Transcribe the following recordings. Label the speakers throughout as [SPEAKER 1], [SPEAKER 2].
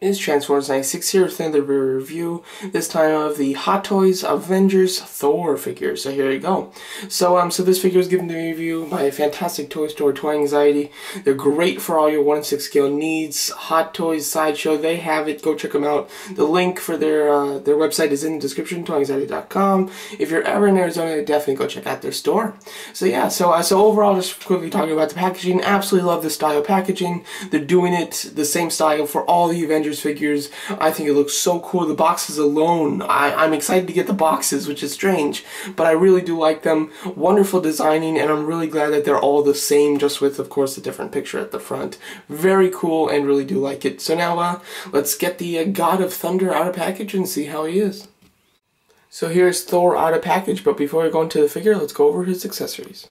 [SPEAKER 1] Is Transformers 96 here with another review, this time of the Hot Toys Avengers Thor figure. So here you go. So this figure is given to review by a fantastic toy store, Toy Anxiety. They're great for all your 1/6 scale needs. Hot Toys Sideshow, they have it. Go check them out. The link for their website is in the description, toyanxiety.com. If you're ever in Arizona, definitely go check out their store. So yeah, so overall, just quickly talking about the packaging, absolutely love the style packaging. They're doing it the same style for all the Avengers figures. I think it looks so cool. The boxes alone, I'm excited to get the boxes, which is strange, but I really do like them. Wonderful designing, and I'm really glad that they're all the same, just with, of course, a different picture at the front. Very cool, and really do like it. So now, let's get the God of Thunder out of package and see how he is. So here's Thor out of package, but before we go into the figure, let's go over his accessories.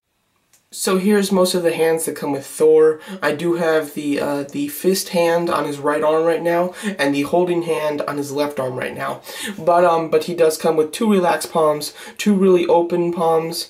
[SPEAKER 1] So here's most of the hands that come with Thor. I do have the fist hand on his right arm right now, and the holding hand on his left arm right now. But he does come with two relaxed palms, two really open palms,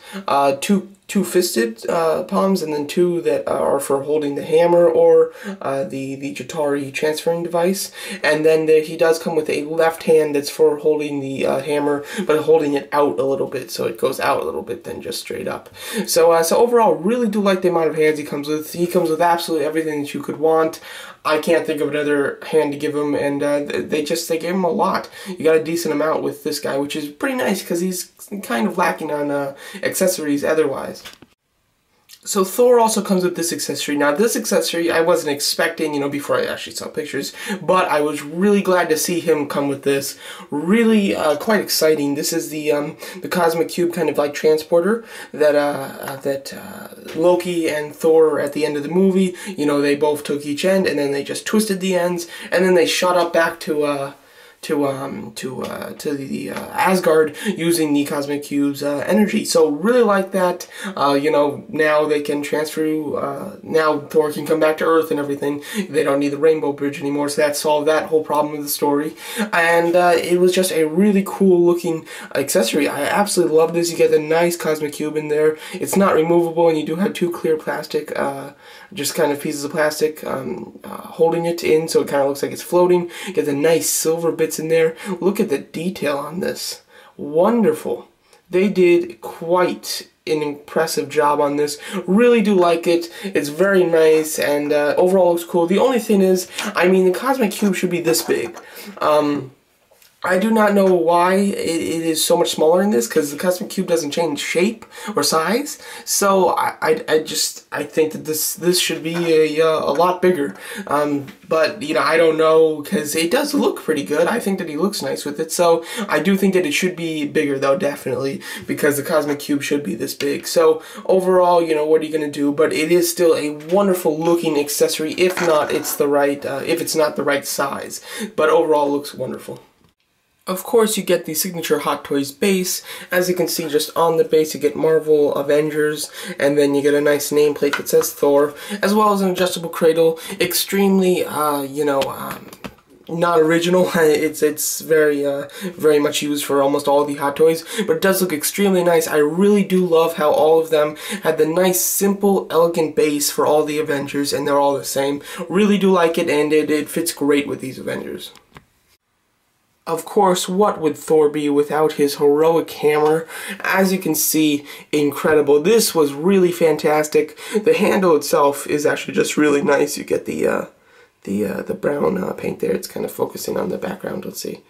[SPEAKER 1] two fisted palms, and then two that are for holding the hammer or the Jatari transferring device. And then he does come with a left hand that's for holding the hammer, but holding it out a little bit, so it goes out a little bit than just straight up. So overall, really do like the amount of hands he comes with. He comes with absolutely everything that you could want. I can't think of another hand to give him, and they give him a lot. You got a decent amount with this guy, which is pretty nice because he's kind of lacking on accessories otherwise. So Thor also comes with this accessory. Now this accessory I wasn't expecting, before I actually saw pictures, but I was really glad to see him come with this. Really quite exciting. This is the Cosmic Cube kind of like transporter that Loki and Thor at the end of the movie, they both took each end and then they just twisted the ends and then they shot up back to the Asgard using the Cosmic Cube's energy. So really like that. Now they can transfer. Now Thor can come back to Earth and everything. They don't need the Rainbow Bridge anymore. So that solved that whole problem of the story. And it was just a really cool looking accessory. I absolutely love this. You get the nice Cosmic Cube in there. It's not removable, and you do have two clear plastic, just kind of pieces of plastic holding it in, so it kind of looks like it's floating. You get the nice silver bits in there. Look at the detail on this. Wonderful. They did quite an impressive job on this. Really do like it. It's very nice, and overall looks cool. The only thing is, the Cosmic Cube should be this big. I do not know why it is so much smaller in this, because the Cosmic Cube doesn't change shape or size. So I think that this should be a lot bigger. But I don't know, because it does look pretty good. I think that he looks nice with it. So I do think that it should be bigger though, definitely, because the Cosmic Cube should be this big. So overall, what are you gonna do? But it is still a wonderful looking accessory. If not, it's the right. If it's not the right size, but overall looks wonderful. Of course, you get the signature Hot Toys base. As you can see, just on the base, you get Marvel, Avengers, and then you get a nice nameplate that says Thor, as well as an adjustable cradle. Extremely, not original. It's very much used for almost all the Hot Toys, but it does look extremely nice. I really do love how all of them had the nice, simple, elegant base for all the Avengers, and they're all the same. Really do like it, and it fits great with these Avengers. Of course, what would Thor be without his heroic hammer? As you can see, incredible. This was really fantastic. The handle itself is actually just really nice. You get the brown paint there. It's kind of focusing on the background. Let's see.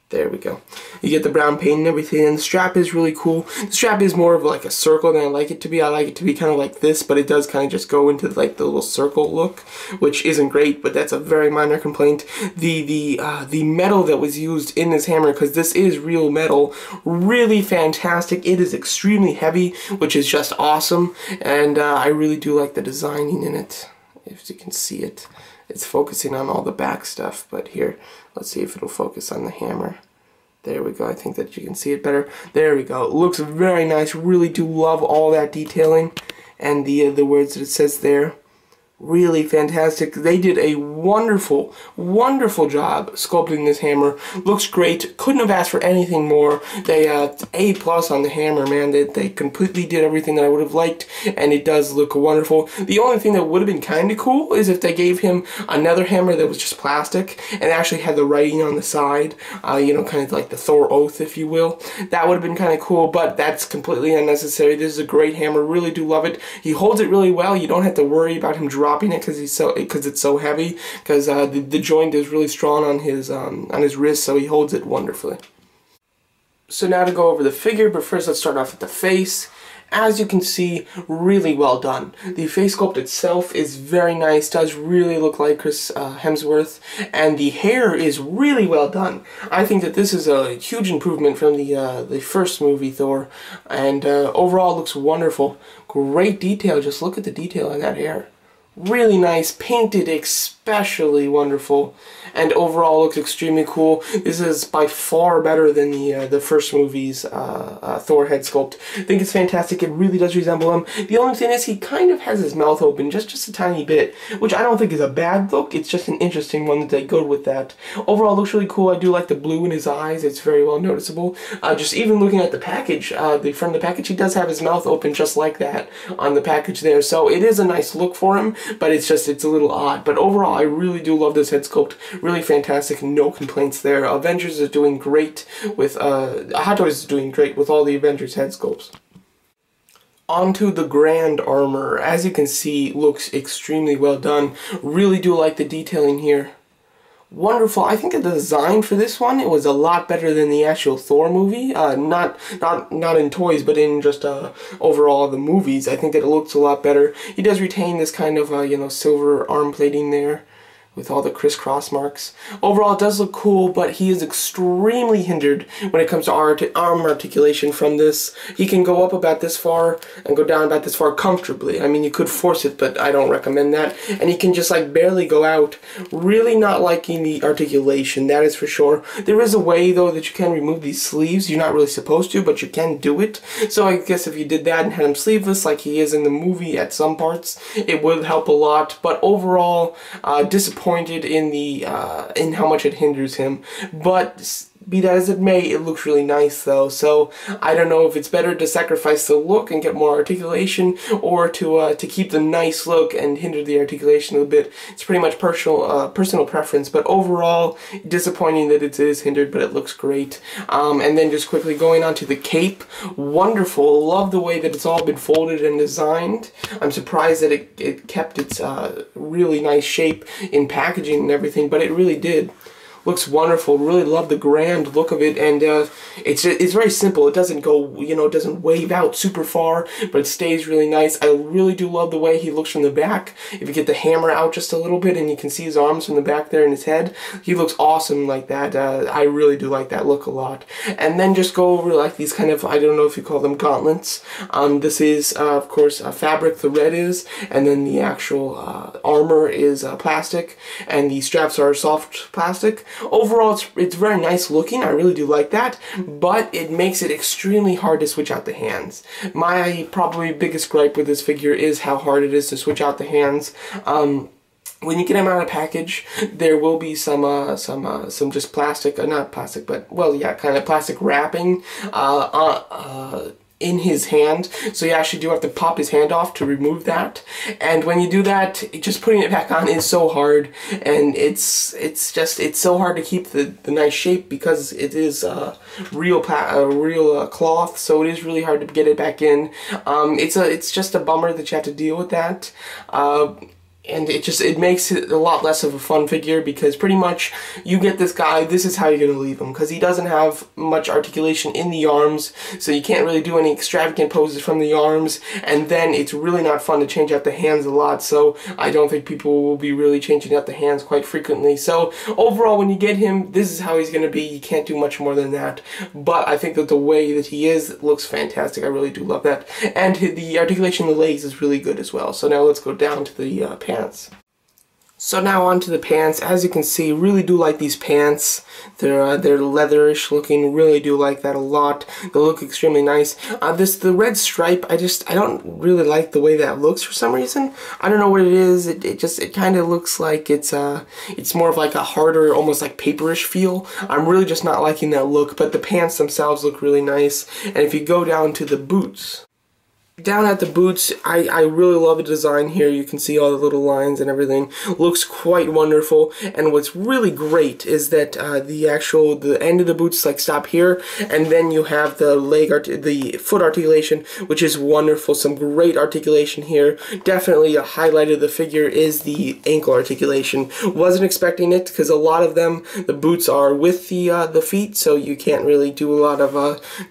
[SPEAKER 1] There we go. You get the brown paint and everything, and the strap is really cool. The strap is more of like a circle than I like it to be. I like it to be kind of like this, but it does kind of just go into like the little circle look, which isn't great, but that's a very minor complaint. The metal that was used in this hammer, because this is real metal, really fantastic. It is extremely heavy, which is just awesome, and I really do like the designing in it. If you can see it. It's focusing on all the back stuff, but here, let's see if it'll focus on the hammer. There we go. I think that you can see it better. There we go. It looks very nice. Really do love all that detailing, and the words that it says there. Really fantastic. They did a wonderful, wonderful job sculpting this hammer. Looks great. Couldn't have asked for anything more. They A+ on the hammer, man. They completely did everything that I would have liked, and it does look wonderful. The only thing that would have been kind of cool is if they gave him another hammer that was just plastic and actually had the writing on the side, you know, kind of like the Thor oath, if you will. That would have been kind of cool, but that's completely unnecessary. This is a great hammer. Really do love it. He holds it really well. You don't have to worry about him dropping it because it's so heavy, because the joint is really strong on his wrist, so he holds it wonderfully. So now to go over the figure, but first let's start off with the face. As you can see, really well done. The face sculpt itself is very nice, does really look like Chris Hemsworth, and the hair is really well done. I think that this is a huge improvement from the first movie, Thor, and overall looks wonderful. Great detail, just look at the detail on that hair. Really nice, painted especially wonderful, and overall looks extremely cool. This is by far better than the first movie's Thor head sculpt. I think it's fantastic. It really does resemble him. The only thing is he kind of has his mouth open just a tiny bit, which I don't think is a bad look. It's just an interesting one that they go with that. Overall looks really cool. I do like the blue in his eyes. It's very well noticeable. Just even looking at the package, the front of the package, he does have his mouth open just like that on the package there. So it is a nice look for him, but it's a little odd. But overall, I really do love this head sculpt. Really fantastic. No complaints there. Avengers is doing great with, Hot Toys is doing great with all the Avengers head sculpts. Onto the Grand Armor. As you can see, looks extremely well done. Really do like the detailing here. Wonderful. I think the design for this one, it was a lot better than the actual Thor movie. Not in toys, but in just overall the movies. I think that it looks a lot better. He does retain this kind of you know, silver arm plating there, with all the crisscross marks. Overall, it does look cool, but he is extremely hindered when it comes to arm articulation from this. He can go up about this far and go down about this far comfortably. I mean, you could force it, but I don't recommend that. And he can just like barely go out. Really not liking the articulation, that is for sure. There is a way, though, that you can remove these sleeves. You're not really supposed to, but you can do it. So I guess if you did that and had him sleeveless like he is in the movie at some parts, it would help a lot. But overall, disappointed in how much it hinders him, but be that as it may, it looks really nice though. So I don't know if it's better to sacrifice the look and get more articulation, or to keep the nice look and hinder the articulation a little bit. It's pretty much personal preference, but overall disappointing that it is hindered, but it looks great. And then just quickly going on to the cape, wonderful. Love the way that it's all been folded and designed. I'm surprised that it kept its really nice shape in packaging and everything, but it really did. Looks wonderful. Really love the grand look of it, and it's very simple. It doesn't go, you know, it doesn't wave out super far, but it stays really nice. I really do love the way he looks from the back. If you get the hammer out just a little bit and you can see his arms from the back there and his head, he looks awesome like that. I really do like that look a lot. And then just go over like these kind of, I don't know if you call them gauntlets. This is, of course, fabric, the red is, and then the actual armor is plastic, and the straps are soft plastic. Overall, it's very nice looking. I really do like that, but it makes it extremely hard to switch out the hands. My probably biggest gripe with this figure is how hard it is to switch out the hands. When you get him out of the package, there will be some just plastic, not plastic, but, well, yeah, kind of plastic wrapping in his hand, so you actually do have to pop his hand off to remove that. And when you do that, just putting it back on is so hard, and it's so hard to keep the nice shape because it is real cloth, so it is really hard to get it back in. It's just a bummer that you have to deal with that. And it makes it a lot less of a fun figure, because pretty much you get this guy, this is how you're going to leave him, because he doesn't have much articulation in the arms, so you can't really do any extravagant poses from the arms, and then it's really not fun to change out the hands a lot, so I don't think people will be really changing out the hands quite frequently. So overall, when you get him, this is how he's going to be. You can't do much more than that, but I think that the way that he is looks fantastic. I really do love that, and the articulation of the legs is really good as well. So now let's go down to the pants. So now on to the pants. As you can see, really do like these pants. They're leatherish looking. Really do like that a lot. They look extremely nice. The red stripe, I don't really like the way that looks for some reason. I don't know what it is. It kind of looks like it's more of like a harder, almost like paperish feel. I'm really just not liking that look. But the pants themselves look really nice. And if you go down to the boots. Down at the boots, I really love the design here. You can see all the little lines and everything. Looks quite wonderful. And what's really great is that the end of the boots like stop here, and then you have the foot articulation, which is wonderful. Some great articulation here. Definitely a highlight of the figure is the ankle articulation. Wasn't expecting it because a lot of them, the boots are with the feet, so you can't really do a lot of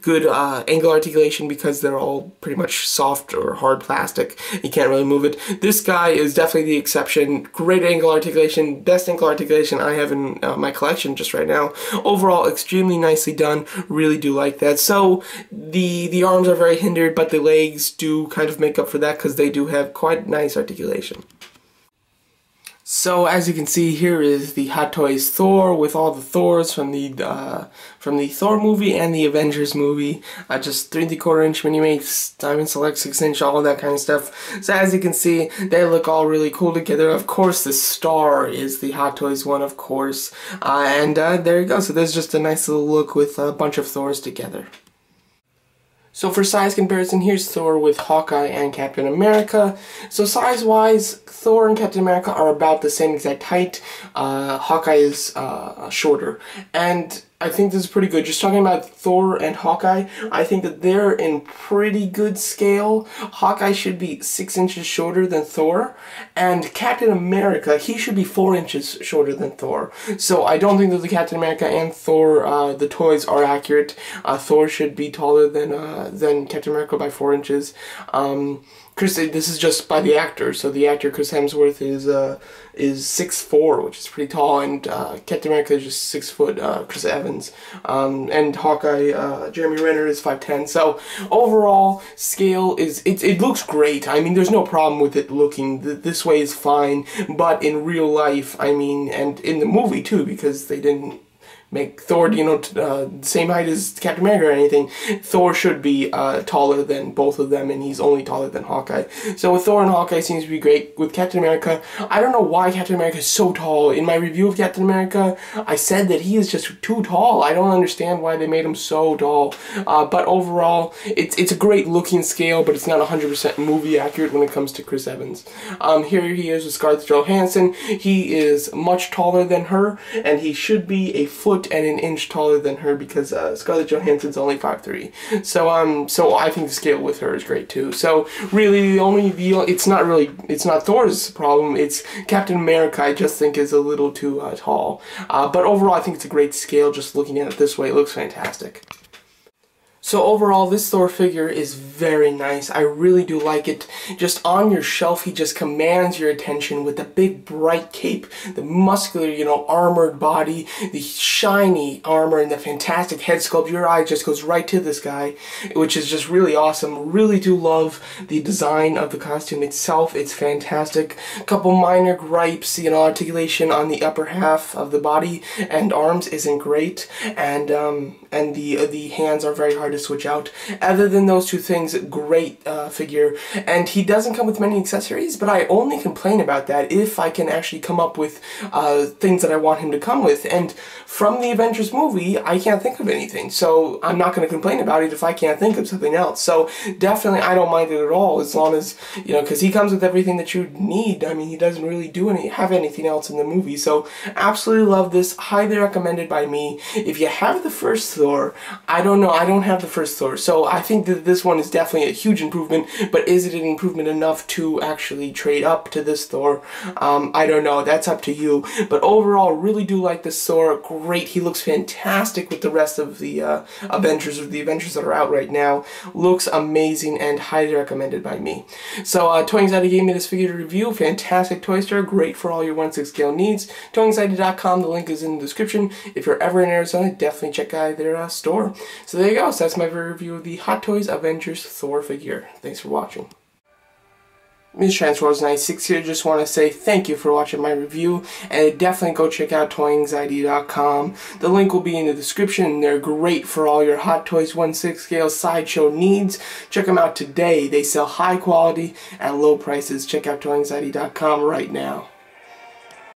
[SPEAKER 1] good ankle articulation because they're all pretty much soft or hard plastic. You can't really move it. This guy is definitely the exception. Great ankle articulation, best ankle articulation I have in my collection just right now. Overall, extremely nicely done. Really do like that. So the arms are very hindered, but the legs do kind of make up for that because they do have quite nice articulation. So as you can see, here is the Hot Toys Thor with all the Thors from the Thor movie and the Avengers movie. Just 3¾ inch mini mates, Diamond Select 6" all of that kind of stuff. So as you can see, they look all really cool together. Of course, the star is the Hot Toys one, of course. There you go. So there's just a nice little look with a bunch of Thors together. So for size comparison, here's Thor with Hawkeye and Captain America. So size-wise, Thor and Captain America are about the same exact height. Hawkeye is shorter. And I think this is pretty good. Just talking about Thor and Hawkeye, I think that they're in pretty good scale. Hawkeye should be 6 inches shorter than Thor, and Captain America, he should be 4 inches shorter than Thor. So I don't think that the Captain America and Thor, the toys are accurate. Thor should be taller than Captain America by 4 inches. This is just by the actor. So the actor Chris Hemsworth is 6'4", which is pretty tall, and Captain America is just 6 foot. Chris Evans, and Hawkeye, Jeremy Renner is 5'10". So overall scale it looks great. I mean, there's no problem with it looking this way is fine. But in real life, I mean, and in the movie too, because they didn't make Thor, same height as Captain America or anything. Thor should be taller than both of them, and he's only taller than Hawkeye. So with Thor and Hawkeye seems to be great. With Captain America, I don't know why Captain America is so tall. In my review of Captain America, I said that he is just too tall. I don't understand why they made him so tall. But overall, it's a great looking scale, but it's not 100% movie accurate when it comes to Chris Evans. Here he is with Scarlett Johansson. He is much taller than her, and he should be a foot and an inch taller than her because Scarlett Johansson's only 5'3". So I think the scale with her is great too. So really, it's not Thor's problem. It's Captain America. I just think is a little too tall. But overall, I think it's a great scale. Just looking at it this way, it looks fantastic. So overall, this Thor figure is very nice. I really do like it. Just on your shelf, he just commands your attention with the big bright cape, the muscular, armored body, the shiny armor, and the fantastic head sculpt. Your eye just goes right to this guy, which is just really awesome. Really do love the design of the costume itself. It's fantastic. A couple minor gripes, articulation on the upper half of the body and arms isn't great, and the hands are very hard to switch out. Other than those two things, great figure. And he doesn't come with many accessories, but I only complain about that if I can actually come up with things that I want him to come with. And from the Avengers movie, I can't think of anything. So I'm not going to complain about it if I can't think of something else. So definitely I don't mind it at all, as long as, because he comes with everything that you need. I mean, he doesn't really have anything else in the movie. So absolutely love this. Highly recommended by me. If you have the first Thor, I don't know. I don't have the first Thor, so I think that this one is definitely a huge improvement, but is it an improvement enough to actually trade up to this Thor? I don't know. That's up to you. But overall, really do like this Thor. Great. He looks fantastic with the rest of the Avengers that are out right now. Looks amazing and highly recommended by me. So Toy Anxiety gave me this figure to review. Fantastic toy store. Great for all your 1/6 scale needs. ToyAnxiety.com. The link is in the description. If you're ever in Arizona, definitely check out their store. So there you go. So that's my review of the Hot Toys Avengers Thor figure. Thanks for watching. Ms. Transformers96 here. Just want to say thank you for watching my review, and definitely go check out toyanxiety.com. The link will be in the description. They're great for all your Hot Toys 1/6 scale sideshow needs. Check them out today. They sell high quality at low prices. Check out toyanxiety.com right now.